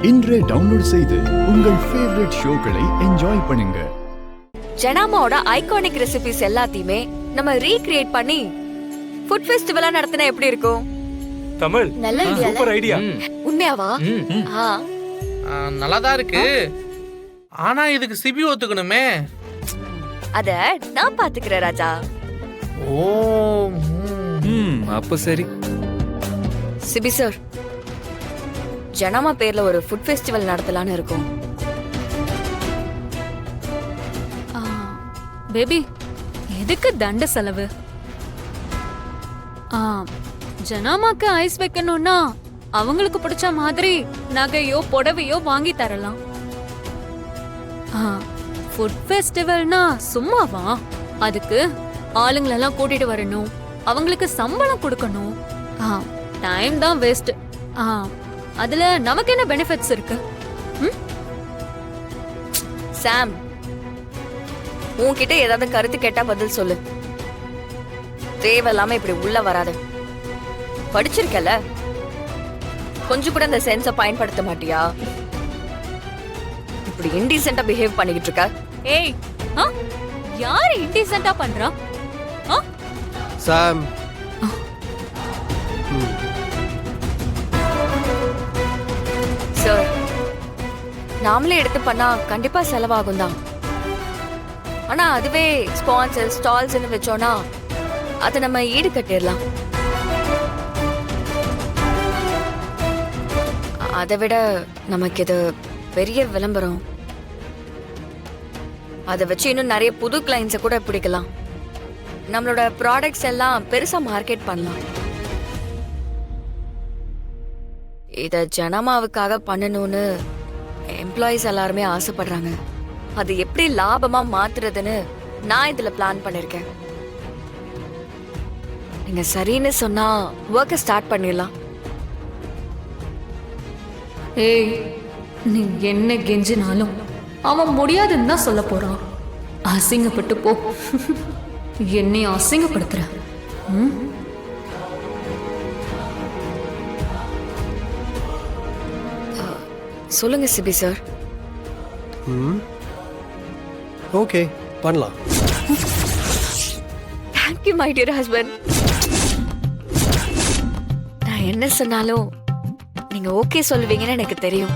இன்றே டவுன்லோட் செய்து உங்கள் ஃபேவரட் ஷோக்களை என்ஜாய் பண்ணுங்க. ஜனாமாவோட ஐகானிக் ரெசிபிஸ் எல்லாத்தையுமே நம்ம ரீக்ரியேட் பண்ணி ஃபுட் ஃபெஸ்டிவலா நடத்தினா எப்படி இருக்கும்? தமிழ் நல்ல சூப்பர் ஐடியா. உண்மையாவா? நல்லாதான் இருக்கு. ஆனா இதுக்கு சிபி ஒத்துக்கணுமே. அத நான் பாத்துக்கிறேன் ராஜா. ஓ அப்ப சரி. சிபி சார், ஜனாமா பேர்ல ஒரு ஃபுட் ஃபெஸ்டிவல் நடத்தலான்னு இருக்கோம். பேபி, எதுக்கு தண்ட செலவு? ஜனாமாக்கு ஐஸ் வைக்கணும்னா அவங்களுக்கு பிடிச்ச மாதிரி நகையோ புடவையோ வாங்கி தரலாம். ஃபுட் ஃபெஸ்டிவல்னா சும்மாவா? அதுக்கு ஆளுங்களெல்லாம் கூட்டிட்டு வரணும், அவங்களுக்கு சம்பளம் கொடுக்கணும். டைம் தான் வேஸ்ட். அதுல நமக்கு என்ன பெனிஃபிட்ஸ் இருக்கு? சாம், உன்கிட்ட ஏதாவது கருத்து கேட்டா பதில் சொல்லு. தேவையில்லாம இப்படி உள்ள வராது. படிச்சிருக்கல, கொஞ்சம் கூட அந்த சென்ஸ பயன்படுத்த மாட்டியா? இப்படி இன்டீசென்ட்டா பிஹேவ் பண்ணிக்கிட்டு இருக்க. ஏய், யாரு இன்டீசென்ட்டா பண்றா? சாம், சார், நாமளே எடுத்து பண்ணா கண்டிப்பா செலவாகும் தான். ஆனா அதுவே ஸ்பான்சர் ஸ்டால்ஸ் வச்சோம்னா அதை நம்ம ஈடு கட்டிடலாம். அதை விட நமக்கு இது பெரிய விளம்பரம். அதை வச்சு இன்னும் நிறைய புது கிளைண்ட்ஸை கூட பிடிக்கலாம். நம்மளோட ப்ராடக்ட்ஸ் எல்லாம் பெருசா மார்க்கெட் பண்ணலாம். இத ஜனமாவுக்காக பண்ணணும்னு எம்ப்ளாயிஸ் எல்லாருமே ஆசைப்படுறாங்க. அது எப்படி லாபமா மாத்துறதுன்னு நான் இதுல பிளான் பண்ணிருக்கேன். நீங்க சரின்னு சொன்னா ஒர்க்க ஸ்டார்ட் பண்ணிடலாம். ஏய், நீ என்ன கெஞ்சினாலும் அவன் முடியாதுன்னு தான் சொல்ல போறான். அசிங்கப்பட்டு போ. என்னை அசிங்கப்படுத்துற. சொல்லுங்க சிபி சார். ஓகே, பண்ணலாம். Thank you my dear husband. நான் என்ன சொன்னாலும் நீங்க ஓகே சொல்லுவீங்கன்னு எனக்கு தெரியும்.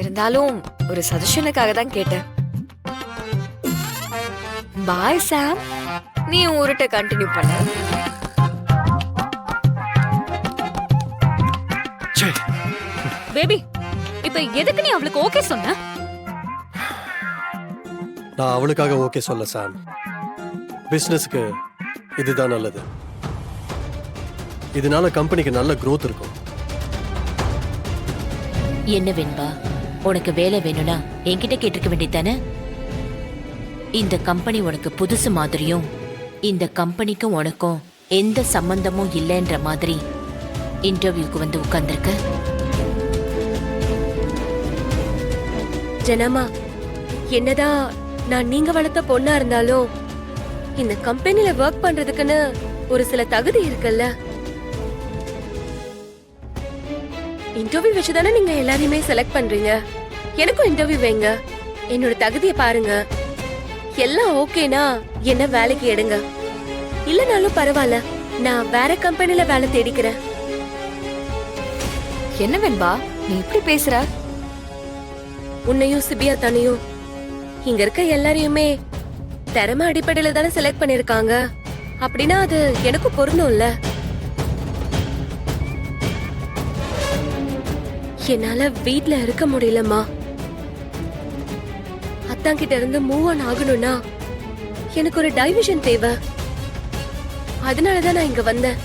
இருந்தாலும் ஒரு சஜஷனுக்காக தான் கேட்டேன். பாய் சாம், நீ ஊருட்ட கண்டினியூ பண்ண. பேபி, இப்ப எதுக்கு நீ அவளுக்கு ஓகே சொன்ன? நான் அவளுக்காக ஓகே சொல்ல சாம். பிசினஸ்க்கு இதுதான் நல்லது. இதனால கம்பெனிக்கு நல்ல growth இருக்கும். என்ன வேண்பா, உனக்கு வேலை வேணும்னா என்கிட்ட கேட்டிருக்க வேண்டியதானே? இந்த கம்பெனி உனக்கு புதுசு மாதிரியும் இந்த கம்பெனிக்கும் உனக்கும் எந்த சம்பந்தமும் இல்லைன்ற மாதிரி இன்டர்வியூக்கு வந்து உட்கார்ந்திருக்க. ஜனமா, என்னதான் நான் நீங்க வளர்த்த பொண்ணா இருந்தாலும் இந்த கம்பெனில ஒர்க் பண்றதுக்குன்னு ஒரு சில தகுதி இருக்குல்ல. இன்டர்வியூ வச்சுதானே நீங்க எல்லாரையுமே செலக்ட் பண்றீங்க. எனக்கும் இன்டர்வியூ வைங்க, என்னோட தகுதியை பாருங்க. எல்லாம் ஓகேனா என்ன வேலைக்கு எடுங்க. இல்லனாலும் பரவாயில்ல, நான் வேற கம்பெனில வேலை தேடிக்கிறேன். என்ன வெண்பா நீ இப்படி பேசுற? உன்னையும் சிபியா தானையும் இங்க இருக்க எல்லாரையுமே திறமை அடிப்படையில தானே செலக்ட் பண்ணிருக்காங்க. அப்படின்னா அது எனக்கும் பொருந்தும்ல. என்னால வீட்ல இருக்க முடியலம்மா. அத்தான் கிட்ட இருந்து மூவ் ஆன் ஆகணும்னா எனக்கு ஒரு டைவிஷன் தேவை. அதனாலதான் நான் இங்க வந்தேன்.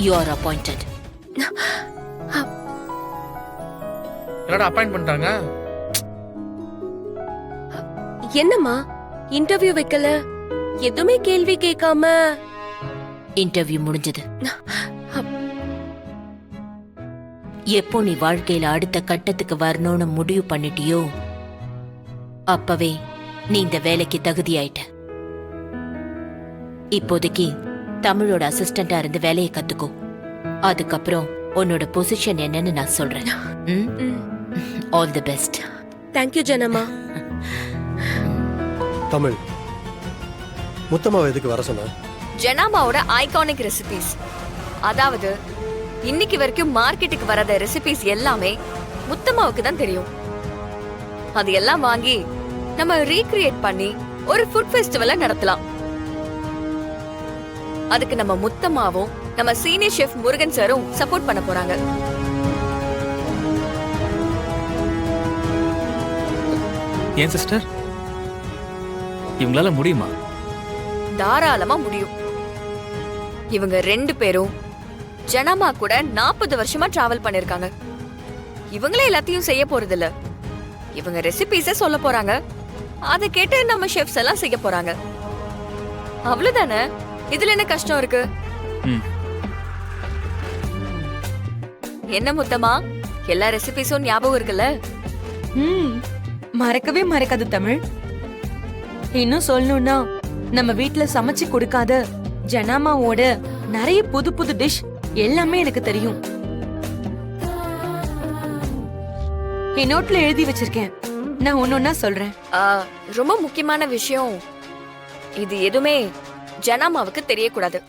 You are appointed. என்னடா அப்பாயிண்ட் பண்ணிட்டாங்க? என்னம்மா இன்டர்வியூ வைக்கல, எதுவுமே கேள்வி கேட்காம? இன்டர்வியூ முடிஞ்சது. எப்போ நீ வாழ்க்கையில அடுத்த கட்டத்துக்கு வரணும்னு முடிவு பண்ணிட்டியோ அப்பவே நீ இந்த வேலைக்கு தகுதியாயிட்ட. இப்போதைக்கு தமிழோட அசிஸ்டண்டா இருந்து வேலையை கத்துக்கோ. அதுக்கப்புறம் உன்னோட பொசிஷன் என்னன்னு நான் சொல்றேன். All the best. தேங்க்யூ ஜனமா. தமிழ், முத்தம்மாவை எதுக்கு வர சொன்ன? ஜனாமாவோட ஐகானிக் ரெசிபிஸ், அதாவது இன்னைக்கு வரைக்கும் மார்க்கெட்டுக்கு வராத ரெசிபிஸ் எல்லாமே முத்தம்மாவுக்கு தான் தெரியும். அது எல்லாம் வாங்கி நம்ம ரீக்ரியேட் பண்ணி ஒரு ஃபுட் ஃபெஸ்டிவலை நடத்தலாம். அதுக்கு நம்ம முத்தம்மாவும் நம்ம சீனியர் ஷெஃப் முருகன் சாரும் சப்போர்ட் பண்ண போறாங்க. ஏன் சிஸ்டர், இவங்களால முடியுமா? தாராளமா முடியும். இவங்க 2 பேரும் ஜனமா கூட 40 வருஷமா டிராவல் பண்ணிருக்காங்க. இவங்களே எல்லாத்தையும் செய்ய போறது இல்ல, இவங்க ரெசிபிஸ சொல்ல போறாங்க. அதை கேட்டு நம்ம ஷெஃப்ஸ் எல்லாம் செய்ய போறாங்க. அவ்வளவுதானே, இதுல என்ன கஷ்டம் இருக்கு? என்ன முத்தமா, எல்லா ரெசிபிஸும் ஞாபகம் இருக்குல்ல? மறக்கவே மறக்காது தமிழ். இன்னும் சொல்லணும்னா நம்ம வீட்ல சமைச்சு கொடுக்காத ஜனாமாவோட நிறைய புது புது டிஷ் எல்லாமே எனக்கு தெரியும். என் நோட்ல எழுதி வச்சிருக்கேன், நான் ஒன்னொன்னா சொல்றேன். ரொம்ப முக்கியமான விஷயம், இது எதுவுமே ஜனாமாவுக்கு தெரியக்கூடாது.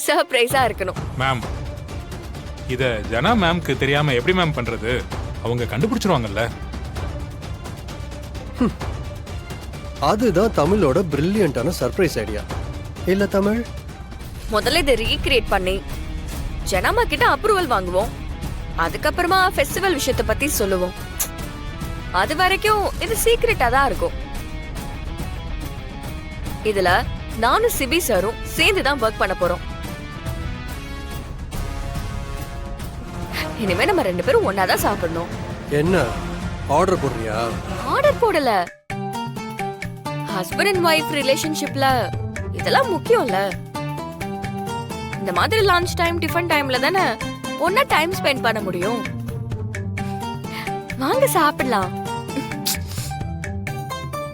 சர்ப்ரைஸா இருக்கணும். மேம், இத ஜனா மேம்க்கு தெரியாம எப்படி மேம் பண்றது? அவங்க கண்டுபிடிச்சிருவாங்கல்ல. அதுதான் தமிழோட பிரில்லியண்டான சர்ப்ரைஸ் ஐடியா இல்ல தமிழ்? முதல்ல இதை ரீக்ரியேட் பண்ணி ஜனாமா கிட்ட அப்ரூவல் வாங்குவோம். அதுக்கப்புறமா ஃபெஸ்டிவல் விஷயத்தை பத்தி சொல்லுவோம். அது வரைக்கும் இது சீக்ரெட்டா தான் இருக்கும். இதுல நானும் சிபி சாரும் சேர்ந்து தான் ஒர்க் பண்ண போறோம். இனிமே நம்ம 2 பேரும் ஒன்னாதான் சாப்பிடணும். என்ன ஆர்டர் போடுறியா? ஆர்டர் போடல, ஹஸ்பண்ட் அண்ட் ஒய்ஃப் ரிலேஷன்ஷிப்ல இதெல்லாம் முக்கியம்ல. இந்த மாதிரி லஞ்ச் டைம், டிஃபன் டைம்ல தானே ஒன்னா டைம் ஸ்பெண்ட் பண்ண முடியும். வாங்க சாப்பிடலாம்.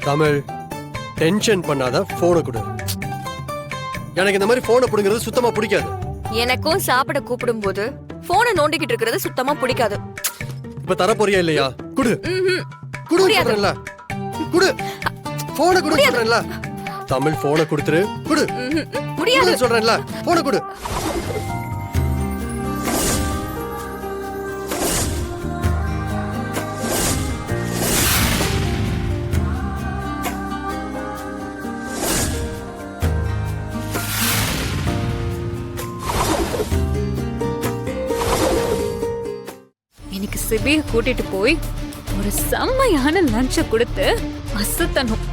தமிழ், டென்ஷன் பண்ணாத, போனை கொடு. எனக்கு இந்த மாதிரி போனை பிடுங்கிறது சுத்தமா பிடிக்காது. எனக்கும் சாப்பிட கூப்பிடும் போது போனை நோண்டிக்கிட்டு இருக்கிறது சுத்தமா பிடிக்காது. இப்ப தர போறியா இல்லையா? குடு குடு முடியாது. சொல்றேன்ல, குடு போனை குடு சொல்றேன்ல. தமிழ், போனை கொடுத்துரு. குடு முடியாது சொல்றேன்ல, போனை குடு. இன்னைக்கு சிபியை கூட்டிட்டு போய் ஒரு செம்மையான லஞ்ச கொடுத்து அசத்தணும்.